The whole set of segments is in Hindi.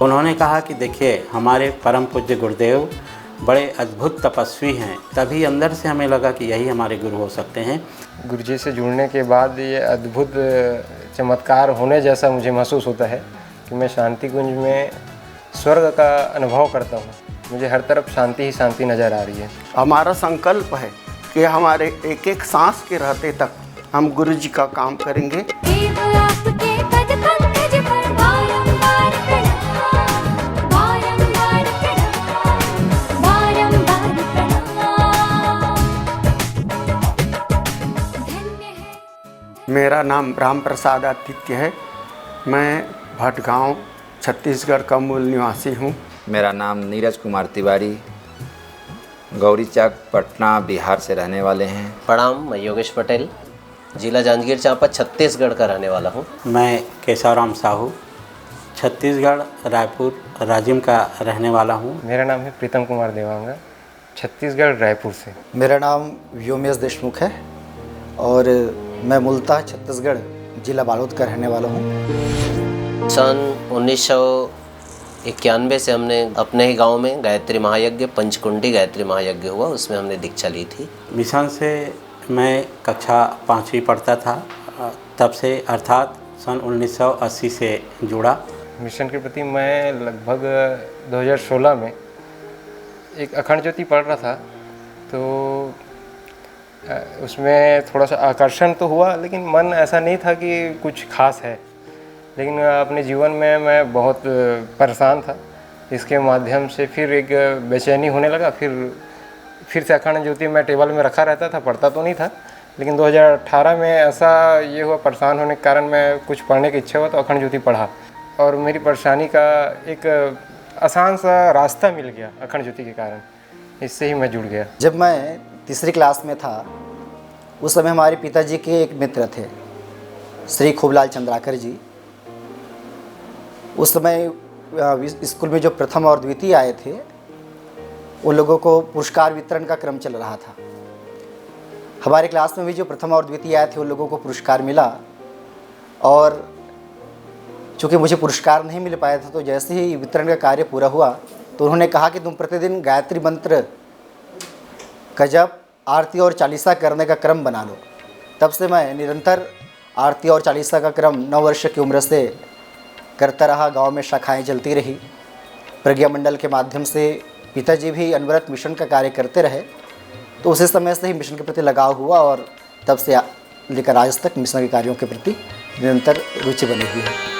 उन्होंने कहा कि देखिए, हमारे परम पूज्य गुरुदेव बड़े अद्भुत तपस्वी हैं, तभी अंदर से हमें लगा कि यही हमारे गुरु हो सकते हैं। गुरुजी से जुड़ने के बाद ये अद्भुत चमत्कार होने जैसा मुझे महसूस होता है कि मैं शांति कुंज में स्वर्ग का अनुभव करता हूँ। मुझे हर तरफ शांति ही शांति नज़र आ रही है। हमारा संकल्प है कि हमारे एक एक सांस के रहते तक हम गुरु जी का काम करेंगे। मेरा नाम राम प्रसाद आदित्य है। मैं भटगांव छत्तीसगढ़ का मूल निवासी हूँ। मेरा नाम नीरज कुमार तिवारी, गौरीचक पटना बिहार से रहने वाले हैं। प्रणाम, मैं योगेश पटेल, जिला जांजगीर चांपा छत्तीसगढ़ का रहने वाला हूँ। मैं केशवराम साहू, छत्तीसगढ़ रायपुर राजिम का रहने वाला हूँ। मेरा नाम है प्रीतम कुमार देवांगा, छत्तीसगढ़ रायपुर से। मेरा नाम व्योमेश देशमुख है और मैं मूलतः छत्तीसगढ़ जिला बालोद का रहने वाला हूँ। सन 1991 से हमने अपने ही गांव में गायत्री महायज्ञ, पंचकुंडी गायत्री महायज्ञ हुआ, उसमें हमने दीक्षा ली थी। मिशन से मैं कक्षा 5वीं पढ़ता था, तब से अर्थात सन 1980 से जुड़ा। मिशन के प्रति मैं लगभग 2016 में एक अखंड ज्योति पढ़ रहा था, तो उसमें थोड़ा सा आकर्षण तो हुआ, लेकिन मन ऐसा नहीं था कि कुछ खास है। लेकिन अपने जीवन में मैं बहुत परेशान था। इसके माध्यम से फिर एक बेचैनी होने लगा। फिर से अखंड ज्योति मैं टेबल में रखा रहता था, पढ़ता तो नहीं था, लेकिन 2018 में ऐसा ये हुआ, परेशान होने के कारण मैं कुछ पढ़ने की इच्छा हुआ तो अखंड ज्योति पढ़ा और मेरी परेशानी का एक आसान सा रास्ता मिल गया अखंड ज्योति के कारण। इससे ही मैं जुड़ गया। जब मैं तीसरी क्लास में था, उस समय हमारे पिताजी के एक मित्र थे, श्री खूबलाल चंद्राकर जी। उस समय स्कूल में जो प्रथम और द्वितीय आए थे, उन लोगों को पुरस्कार वितरण का क्रम चल रहा था। हमारे क्लास में भी जो प्रथम और द्वितीय आए थे, उन लोगों को पुरस्कार मिला और चूँकि मुझे पुरस्कार नहीं मिल पाया था, तो जैसे ही वितरण का कार्य पूरा हुआ तो उन्होंने कहा कि तुम प्रतिदिन गायत्री मंत्र का जप, आरती और चालीसा करने का क्रम बना लो। तब से मैं निरंतर आरती और चालीसा का क्रम 9 वर्ष की उम्र से करता रहा। गांव में शाखाएं चलती रही। प्रज्ञा मंडल के माध्यम से पिताजी भी अनवरत मिशन का कार्य करते रहे, तो उसी समय से ही मिशन के प्रति लगाव हुआ और तब से लेकर आज तक मिशन के कार्यों के प्रति निरंतर रुचि बनी हुई है।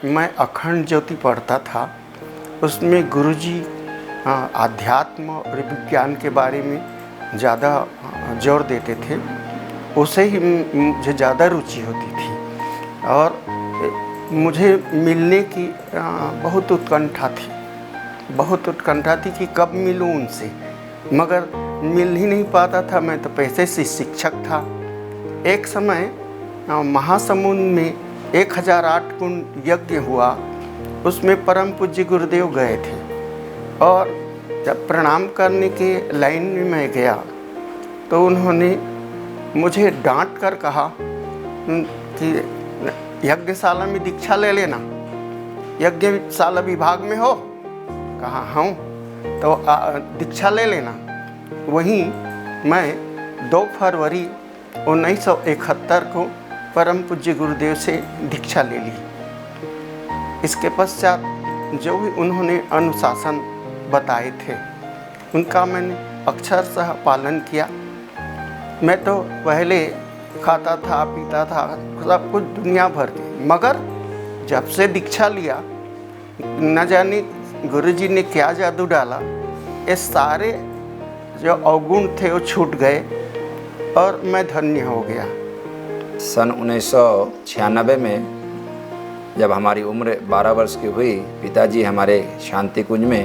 मैं अखंड ज्योति पढ़ता था, उसमें गुरुजी आध्यात्म और विज्ञान के बारे में ज़्यादा जोर देते थे। उसे ही मुझे ज़्यादा रुचि होती थी और मुझे मिलने की बहुत उत्कंठा थी कि कब मिलूं उनसे, मगर मिल ही नहीं पाता था। मैं तो पैसे से शिक्षक था। एक समय महासमुंद में 1008 कुंड यज्ञ हुआ उसमें परम पूज्य गुरुदेव गए थे और जब प्रणाम करने के लाइन में मैं गया तो उन्होंने मुझे डांट कर कहा कि यज्ञशाला में दीक्षा ले लेना, यज्ञशाला विभाग में हो। कहा हाँ, तो दीक्षा ले लेना। वहीं मैं 2 फरवरी 1971 को परम पूज्य गुरुदेव से दीक्षा ले ली। इसके पश्चात जो भी उन्होंने अनुशासन बताए थे उनका मैंने अक्षरशः पालन किया। मैं तो पहले खाता था पीता था सब कुछ दुनिया भर के, मगर जब से दीक्षा लिया न जाने गुरुजी ने क्या जादू डाला, ये सारे जो अवगुण थे वो छूट गए और मैं धन्य हो गया। सन 1996 में जब हमारी उम्र 12 वर्ष की हुई, पिताजी हमारे शांति कुंज में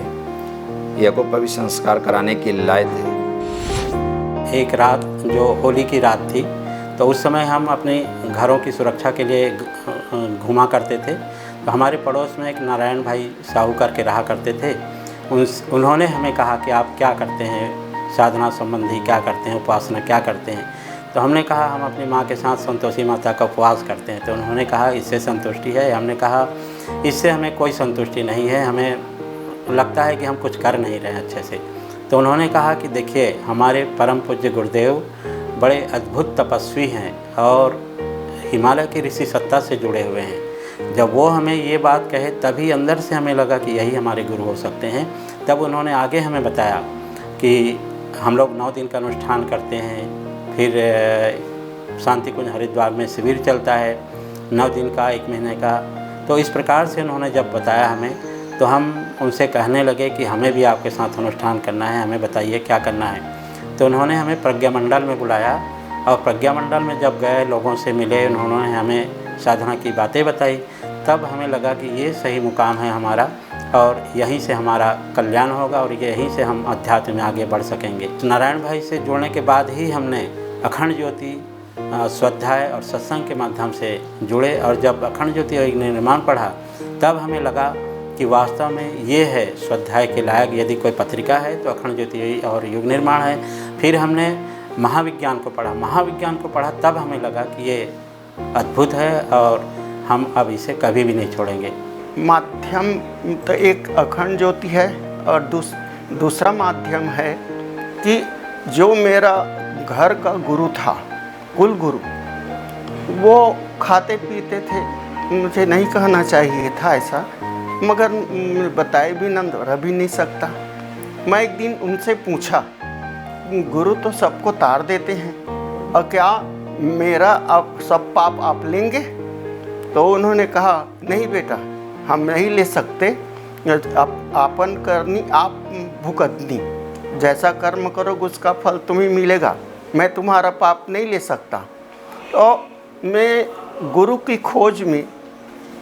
यज्ञोपवीत संस्कार कराने के लिए लाए थे। एक रात जो होली की रात थी, तो उस समय हम अपने घरों की सुरक्षा के लिए घूमा करते थे। तो हमारे पड़ोस में एक नारायण भाई साहू करके रहा करते थे। उन्होंने हमें कहा कि आप क्या करते हैं, साधना संबंधी क्या करते हैं, उपासना क्या करते हैं। तो हमने कहा हम अपनी माँ के साथ संतोषी माता का उपवास करते हैं। तो उन्होंने कहा इससे संतुष्टि है। हमने कहा इससे हमें कोई संतुष्टि नहीं है, हमें लगता है कि हम कुछ कर नहीं रहे हैं अच्छे से। तो उन्होंने कहा कि देखिए हमारे परम पूज्य गुरुदेव बड़े अद्भुत तपस्वी हैं और हिमालय की ऋषि सत्ता से जुड़े हुए हैं। जब वो हमें ये बात कहे तभी अंदर से हमें लगा कि यही हमारे गुरु हो सकते हैं। तब उन्होंने आगे हमें बताया कि हम लोग 9 दिन का अनुष्ठान करते हैं, फिर शांति कुंज हरिद्वार में शिविर चलता है 9 दिन का, 1 महीने का। तो इस प्रकार से उन्होंने जब बताया हमें, तो हम उनसे कहने लगे कि हमें भी आपके साथ अनुष्ठान करना है, हमें बताइए क्या करना है। तो उन्होंने हमें प्रज्ञा मंडल में बुलाया और प्रज्ञा मंडल में जब गए, लोगों से मिले, उन्होंने हमें साधना की बातें बताई। तब हमें लगा कि ये सही मुकाम है हमारा और यहीं से हमारा कल्याण होगा और यहीं से हम अध्यात्म में आगे बढ़ सकेंगे। नारायण भाई से जुड़ने के बाद ही हमने अखंड ज्योति स्वाध्याय और सत्संग के माध्यम से जुड़े। और जब अखंड ज्योति और युग निर्माण पढ़ा तब हमें लगा कि वास्तव में ये है स्वाध्याय के लायक। यदि कोई पत्रिका है तो अखंड ज्योति और युग निर्माण है। फिर हमने महाविज्ञान को पढ़ा। महाविज्ञान को पढ़ा तब हमें लगा कि ये अद्भुत है और हम अब इसे कभी भी नहीं छोड़ेंगे। माध्यम तो एक अखंड ज्योति है और दूसरा माध्यम है कि जो मेरा घर का गुरु था, कुल गुरु, वो खाते पीते थे। मुझे नहीं कहना चाहिए था ऐसा, मगर बताए भी न रह भी नहीं सकता। मैं एक दिन उनसे पूछा, गुरु तो सबको तार देते हैं और क्या मेरा आप सब पाप आप लेंगे? तो उन्होंने कहा नहीं बेटा, हम नहीं ले सकते, आपन करनी आप भुगतनी, जैसा कर्म करोगे उसका फल तुम्हें मिलेगा, मैं तुम्हारा पाप नहीं ले सकता। तो मैं गुरु की खोज में,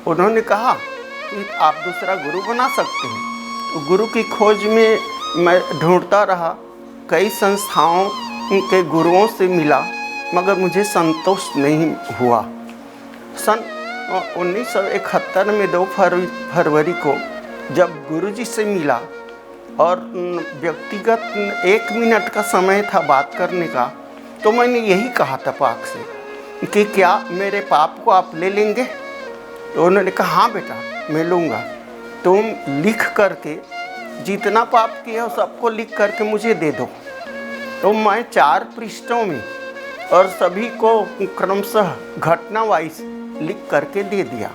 उन्होंने कहा कि आप दूसरा गुरु बना सकते हैं। तो गुरु की खोज में मैं ढूंढता रहा, कई संस्थाओं के गुरुओं से मिला, मगर मुझे संतोष नहीं हुआ। सन 1971 में 2 फरवरी को जब गुरुजी से मिला और व्यक्तिगत 1 मिनट का समय था बात करने का, तो मैंने यही कहा था पाक से कि क्या मेरे पाप को आप ले लेंगे? तो उन्होंने कहा हाँ बेटा मैं लूँगा, तुम लिख करके जितना पाप किया हो सबको लिख करके मुझे दे दो। तो मैं 4 पृष्ठों में और सभी को क्रमशः घटना वाइज लिख करके दे दिया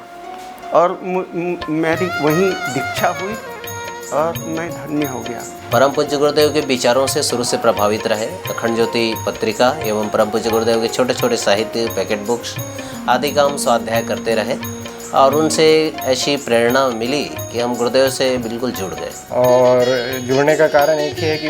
और मेरी वहीं दीक्षा हुई और मैं धन्य हो गया। परम पूज्य गुरुदेव के विचारों से शुरू से प्रभावित रहे। अखंड ज्योति पत्रिका एवं परम पूज्य गुरुदेव के छोटे छोटे साहित्य, पैकेट बुक्स आदि का हम स्वाध्याय करते रहे और उनसे ऐसी प्रेरणा मिली कि हम गुरुदेव से बिल्कुल जुड़ गए। और जुड़ने का कारण एक ही है कि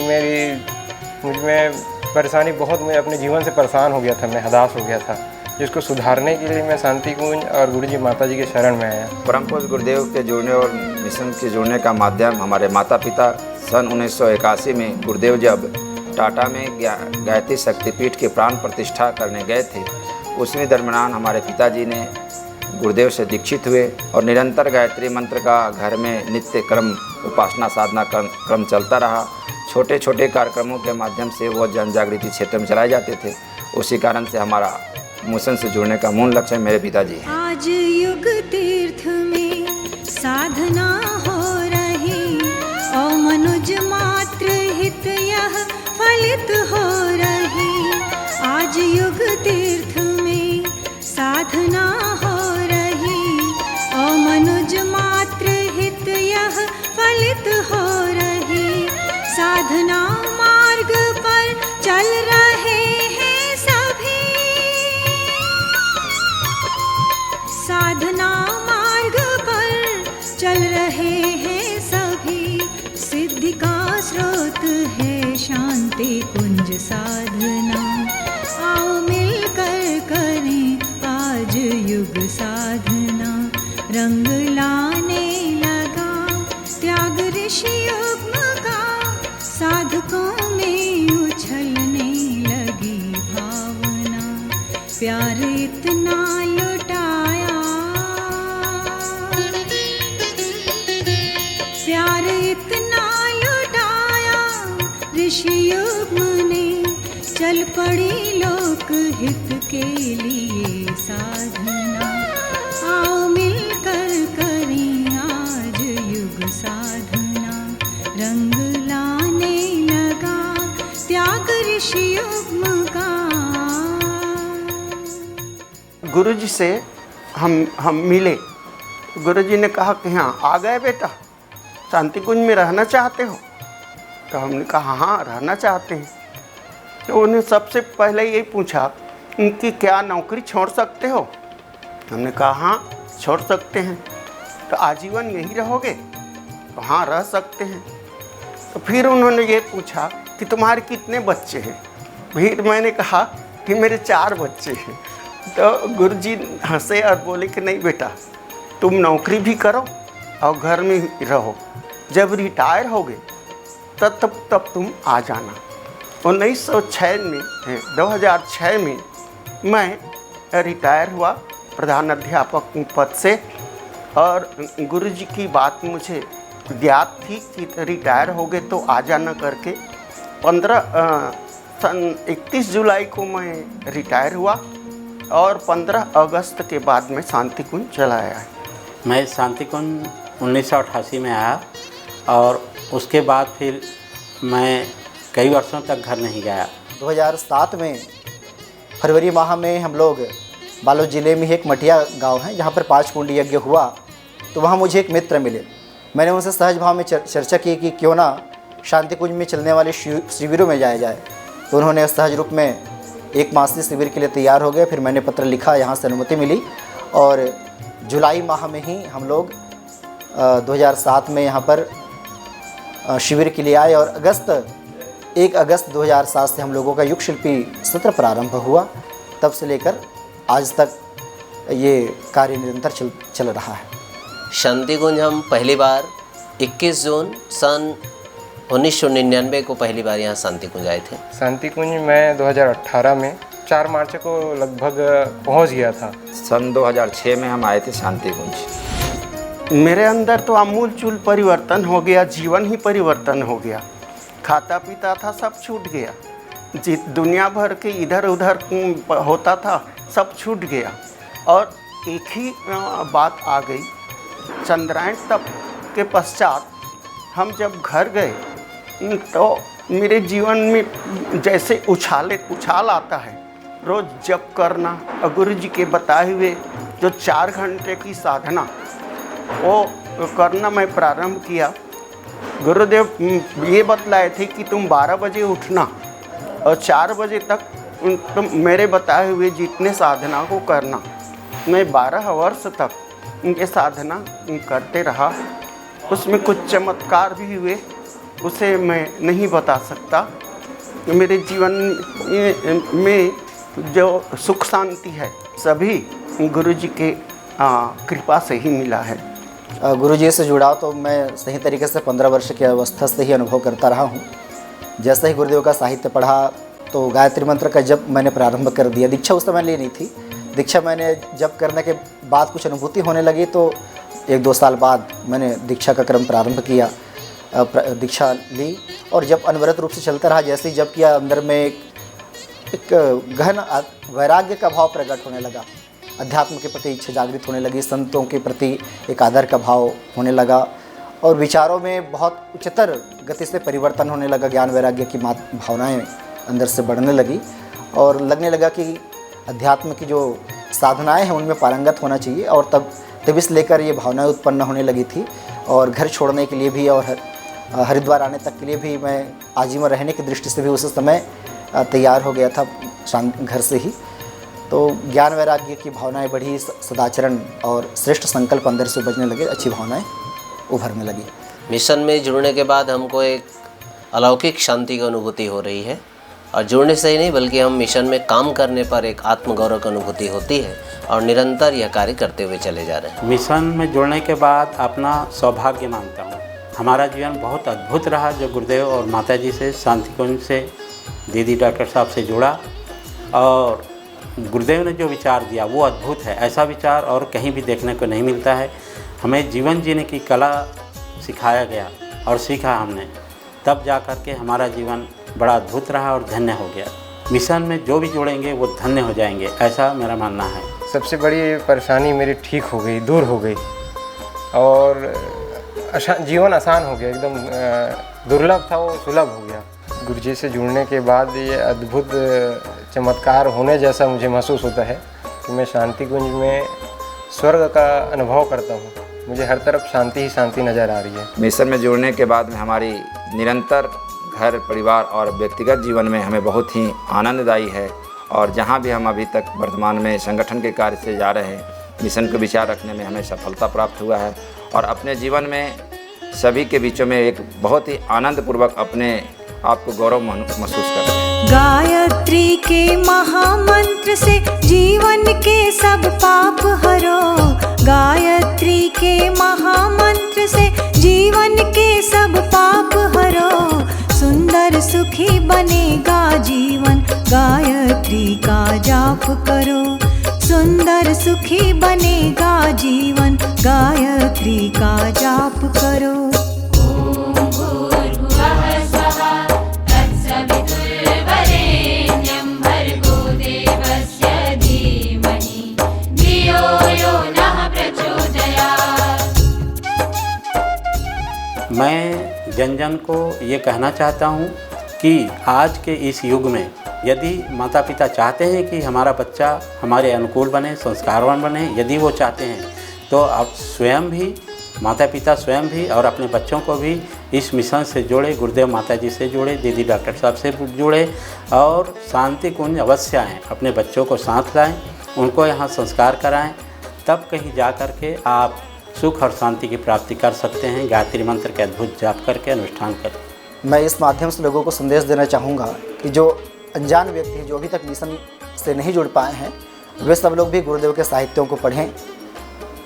मुझ में परेशानी बहुत, मैं अपने जीवन से परेशान हो गया था, मैं हताश हो गया था, जिसको सुधारने के लिए मैं शांति कुंज और गुरुजी माता जी के शरण में आया। परम पूज्य गुरुदेव के जुड़ने और मिशन के जुड़ने का माध्यम हमारे माता पिता सन 1981 में गुरुदेव जब टाटा में गायत्री शक्तिपीठ की प्राण प्रतिष्ठा करने गए थे, उसी दरमियान हमारे पिताजी ने गुरुदेव से दीक्षित हुए और निरंतर गायत्री मंत्र का घर में नित्य क्रम उपासना साधना क्रम चलता रहा। छोटे छोटे कार्यक्रमों के माध्यम से वो जन जागृति क्षेत्र में चलाए जाते थे। उसी कारण से हमारा मिशन से जुड़ने का मूल लक्ष्य मेरे पिताजी हैं। आज युग तीर्थ में साधना हो रही और मनुज मात्र हित यह फलित हो रही। आज युग तीर्थ में साधना हो रही और मनुज मात्र हित यह फलित हो रही। साधना मार्ग पर चल रहे हैं सभी, साधना मार्ग पर चल रहे हैं सभी। सिद्धि का स्रोत है शांति कुंज साधना, आओ मिलकर करें आज युग साधना। रंग लाने लगा त्याग ऋषि युग्म का, साधकों में उछलने लगी भावना। प्यार इतना लुटाया, प्यार इतना लुटाया ऋषि युग्म ने। चल पड़ी लोक हित के लिए साधना, आओ मिलकर करें आज युग साधना। रंग लाने लगा त्याग ऋषि युग्म का। गुरुजी से हम मिले। गुरुजी ने कहा कि हाँ आ गए बेटा, शांति कुंज में रहना चाहते हो? तो हमने कहा हाँ रहना चाहते हैं। तो उन्हें सबसे पहले यही पूछा कि क्या नौकरी छोड़ सकते हो? हमने कहा हाँ छोड़ सकते हैं। तो आजीवन यही रहोगे? तो हाँ रह सकते हैं। तो फिर उन्होंने ये पूछा कि तुम्हारे कितने बच्चे हैं? फिर मैंने कहा कि मेरे 4 बच्चे हैं। तो गुरुजी हंसे और बोले कि नहीं बेटा, तुम नौकरी भी करो और घर में ही रहो, जब रिटायर होगे तब तुम आ जाना। 2006 में मैं रिटायर हुआ प्रधान अध्यापक पद से। और गुरुजी की बात मुझे ज्ञात थी कि रिटायर हो गए तो आ जाना करके। 31 जुलाई को मैं रिटायर हुआ और 15 अगस्त के बाद में शांति कुंज चला आया। मैं शांति कुंज 1988 में आया और उसके बाद फिर मैं कई वर्षों तक घर नहीं गया। 2007 में फरवरी माह में हम लोग बालोद ज़िले में एक मटिया गांव है जहां पर 5 कुंड यज्ञ हुआ। तो वहां मुझे एक मित्र मिले। मैंने उनसे सहज भाव में चर्चा की कि क्यों ना शांति कुंज में चलने वाले शिविरों में जाया जाए। तो उन्होंने सहज रूप में 1 मासीय शिविर के लिए तैयार हो गए। फिर मैंने पत्र लिखा, यहाँ से अनुमति मिली और जुलाई माह में ही हम लोग 2007 में यहाँ पर शिविर के लिए आए और 1 अगस्त 2007 से हम लोगों का युग शिल्पी सत्र प्रारंभ हुआ। तब से लेकर आज तक ये कार्य निरंतर चल रहा है। शांति कुंज हम पहली बार 21 जून सन 1999 को पहली बार यहाँ शांति कुंज आए थे। शांति कुंज में 2018 में 4 मार्च को लगभग पहुँच गया था। सन 2006 में हम आए थे शांति कुंज। मेरे अंदर तो आमूल-चूल परिवर्तन हो गया, जीवन ही परिवर्तन हो गया। खाता पीता था सब छूट गया, दुनिया भर के इधर उधर होता था सब छूट गया। और एक ही बात आ गई, चंद्रायण तप के पश्चात हम जब घर गए तो मेरे जीवन में जैसे उछाल आता है। रोज़ जप करना और गुरु जी के बताए हुए जो 4 घंटे की साधना वो करना मैं प्रारंभ किया। गुरुदेव ये बतलाए थे कि तुम 12 बजे उठना और 4 बजे तक तुम मेरे बताए हुए जितने साधना को करना। मैं 12 वर्ष तक उनके साधना करते रहा। उसमें कुछ चमत्कार भी हुए, उसे मैं नहीं बता सकता। मेरे जीवन में जो सुख शांति है सभी गुरु जी के कृपा से ही मिला है। गुरु जी से जुड़ाव तो मैं सही तरीके से 15 वर्ष की अवस्था से ही अनुभव करता रहा हूँ। जैसे ही गुरुदेव का साहित्य पढ़ा तो गायत्री मंत्र का जब मैंने प्रारंभ कर दिया, दीक्षा उस समय ली नहीं थी, दीक्षा मैंने जब करने के बाद कुछ अनुभूति होने लगी तो 1-2 साल बाद मैंने दीक्षा का क्रम प्रारंभ किया, दीक्षा ली और जब अनवरत रूप से चलता रहा, जैसे ही जब किया अंदर में एक गहन वैराग्य का भाव प्रकट होने लगा, अध्यात्म के प्रति इच्छा जागृत होने लगी, संतों के प्रति एक आदर का भाव होने लगा और विचारों में बहुत उच्चतर गति से परिवर्तन होने लगा। ज्ञान वैराग्य की भावनाएं अंदर से बढ़ने लगी और लगने लगा कि अध्यात्म की जो साधनाएं हैं उनमें पारंगत होना चाहिए और तब से लेकर ये भावनाएं उत्पन्न होने लगी थी। और घर छोड़ने के लिए भी और हरिद्वार आने तक के लिए भी मैं आजीवन रहने की दृष्टि से भी उस समय तैयार हो गया था घर से ही। तो ज्ञान वैराग्य की भावनाएं बढ़ी, सदाचरण और श्रेष्ठ संकल्प अंदर से बजने लगे, अच्छी भावनाएं उभरने लगी। मिशन में जुड़ने के बाद हमको एक अलौकिक शांति की अनुभूति हो रही है और जुड़ने से ही नहीं बल्कि हम मिशन में काम करने पर एक आत्मगौरव की अनुभूति होती है और निरंतर यह कार्य करते हुए चले जा रहे हैं। मिशन में जुड़ने के बाद अपना सौभाग्य मानता हूँ। हमारा जीवन बहुत अद्भुत रहा जो गुरुदेव और माता जी से, शांति कुंज से, दीदी डॉक्टर साहब से जुड़ा और गुरुदेव ने जो विचार दिया वो अद्भुत है। ऐसा विचार और कहीं भी देखने को नहीं मिलता है। हमें जीवन जीने की कला सिखाया गया और सीखा हमने, तब जा कर के हमारा जीवन बड़ा अद्भुत रहा और धन्य हो गया। मिशन में जो भी जुड़ेंगे वो धन्य हो जाएंगे, ऐसा मेरा मानना है। सबसे बड़ी परेशानी मेरी ठीक हो गई, दूर हो गई और जीवन आसान हो गया, एकदम दुर्लभ था वो सुलभ हो गया। गुरु जी से जुड़ने के बाद ये अद्भुत चमत्कार होने जैसा मुझे महसूस होता है कि मैं शांति कुंज में स्वर्ग का अनुभव करता हूँ। मुझे हर तरफ शांति ही शांति नज़र आ रही है। मिशन में जुड़ने के बाद में हमारी निरंतर घर, परिवार और व्यक्तिगत जीवन में हमें बहुत ही आनंददायी है और जहाँ भी हम अभी तक वर्तमान में संगठन के कार्य से जा रहे हैं, मिशन को विचार रखने में हमें सफलता प्राप्त हुआ है और अपने जीवन में सभी के बीचों में एक बहुत ही आनंदपूर्वक अपने आप को गौरव महसूस कर रहे हैं। गायत्री के महामंत्र से जीवन के सब पाप हरो, गायत्री के महामंत्र से जीवन के सब पाप हरो, सुंदर सुखी बनेगा जीवन गायत्री का जाप करो, सुंदर सुखी बनेगा जीवन गायत्री का जाप करो। मैं जन जन को ये कहना चाहता हूँ कि आज के इस युग में यदि माता पिता चाहते हैं कि हमारा बच्चा हमारे अनुकूल बने, संस्कारवान बने, यदि वो चाहते हैं तो आप स्वयं भी, माता पिता स्वयं भी और अपने बच्चों को भी इस मिशन से जोड़े, गुरुदेव माता जी से जोड़े, दीदी डॉक्टर साहब से जुड़े और शांति कुंज अवश्य आएँ, अपने बच्चों को साथ लाएँ, उनको यहाँ संस्कार कराएँ, तब कहीं जा कर के आप सुख और शांति की प्राप्ति कर सकते हैं। गायत्री मंत्र के अद्भुत जाप करके अनुष्ठान करें। मैं इस माध्यम से लोगों को संदेश देना चाहूँगा कि जो अनजान व्यक्ति हैं, जो अभी तक मिशन से नहीं जुड़ पाए हैं, वे सब लोग भी गुरुदेव के साहित्यों को पढ़ें,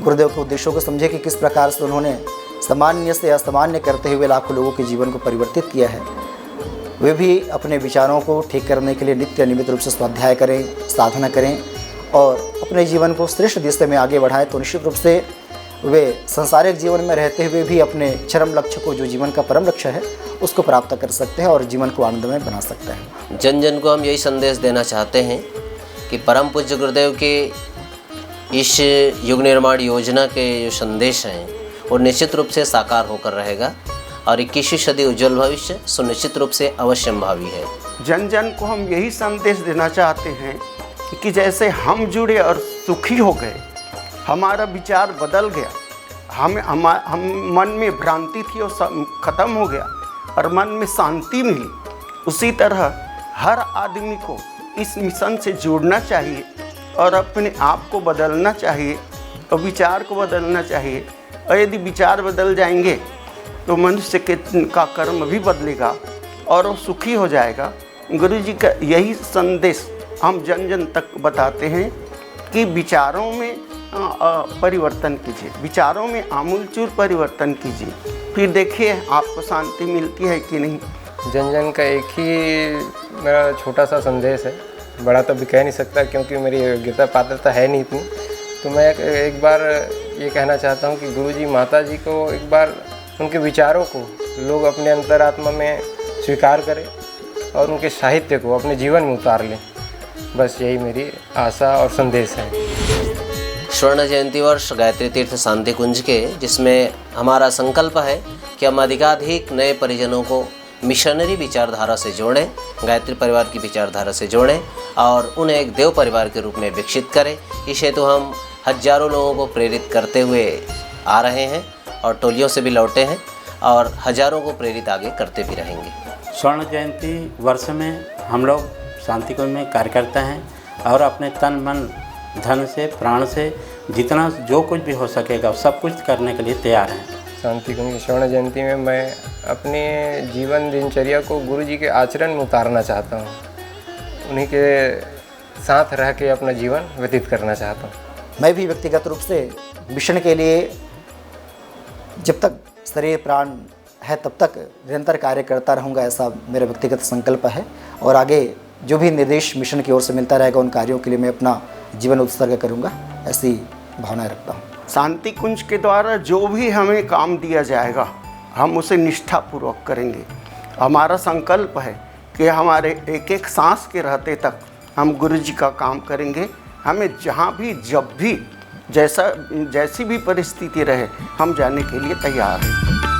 गुरुदेव के उद्देश्यों को समझें कि किस प्रकार से उन्होंने सामान्य से असामान्य करते हुए लाखों लोगों के जीवन को परिवर्तित किया है। वे भी अपने विचारों को ठीक करने के लिए नित्य नियमित रूप से स्वाध्याय करें, साधना करें और अपने जीवन को श्रेष्ठ दिशा में आगे बढ़ाएं, तो निश्चित रूप से वे संसारिक जीवन में रहते हुए भी अपने चरम लक्ष्य को, जो जीवन का परम लक्ष्य है, उसको प्राप्त कर सकते हैं और जीवन को आनंदमय बना सकते हैं। जन जन को हम यही संदेश देना चाहते हैं कि परम पूज्य गुरुदेव के इस युग निर्माण योजना के जो संदेश हैं वो निश्चित रूप से साकार होकर रहेगा और 21वीं सदी उज्जवल भविष्य सुनिश्चित रूप से अवश्यंभावी है। जन जन को हम यही संदेश देना चाहते हैं कि जैसे हम जुड़े और सुखी हो गए, हमारा विचार बदल गया, हम मन में भ्रांति थी और ख़त्म हो गया और मन में शांति मिली, उसी तरह हर आदमी को इस मिशन से जुड़ना चाहिए और अपने आप को बदलना चाहिए और विचार को बदलना चाहिए। और यदि विचार बदल जाएंगे तो मनुष्य का कर्म भी बदलेगा और वो सुखी हो जाएगा। गुरु जी का यही संदेश हम जन जन तक बताते हैं कि विचारों में परिवर्तन कीजिए, विचारों में आमूलचूल परिवर्तन कीजिए, फिर देखिए आपको शांति मिलती है कि नहीं। जन जन का एक ही मेरा छोटा सा संदेश है बड़ा तो भी कह नहीं सकता क्योंकि मेरी योग्यता पात्रता है नहीं इतनी। तो मैं एक बार ये कहना चाहता हूँ कि गुरुजी माता जी को एक बार उनके विचारों को लोग अपने अंतरात्मा में स्वीकार करें और उनके साहित्य को अपने जीवन में उतार लें। बस यही मेरी आशा और संदेश है। स्वर्ण जयंती वर्ष गायत्री तीर्थ शांति कुंज के, जिसमें हमारा संकल्प है कि हम अधिकाधिक नए परिजनों को मिशनरी विचारधारा से जोड़ें, गायत्री परिवार की विचारधारा से जोड़ें और उन्हें एक देव परिवार के रूप में विकसित करें। इस हेतु हम हजारों लोगों को प्रेरित करते हुए आ रहे हैं और टोलियों से भी लौटे हैं और हजारों को प्रेरित आगे करते भी रहेंगे। स्वर्ण जयंती वर्ष में हम लोग शांति कुंज में कार्य करते हैं और अपने तन मन धन से प्राण से जितना जो कुछ भी हो सकेगा सब कुछ करने के लिए तैयार हैं। शांति कुंज स्वर्ण जयंती में मैं अपने जीवन दिनचर्या को गुरुजी के आचरण में उतारना चाहता हूँ, उन्हीं के साथ रह के अपना जीवन व्यतीत करना चाहता हूँ। मैं भी व्यक्तिगत रूप से मिशन के लिए जब तक शरीर प्राण है तब तक निरंतर कार्य करता रहूँगा, ऐसा मेरा व्यक्तिगत संकल्प है। और आगे जो भी निर्देश मिशन की ओर से मिलता रहेगा उन कार्यों के लिए मैं अपना जीवन उत्सर्ग करूँगा, ऐसी भावना रखता हूँ। शांति कुंज के द्वारा जो भी हमें काम दिया जाएगा हम उसे निष्ठापूर्वक करेंगे। हमारा संकल्प है कि हमारे एक एक सांस के रहते तक हम गुरु जी का काम करेंगे। हमें जहाँ भी जब भी जैसी भी परिस्थिति रहे हम जाने के लिए तैयार हैं।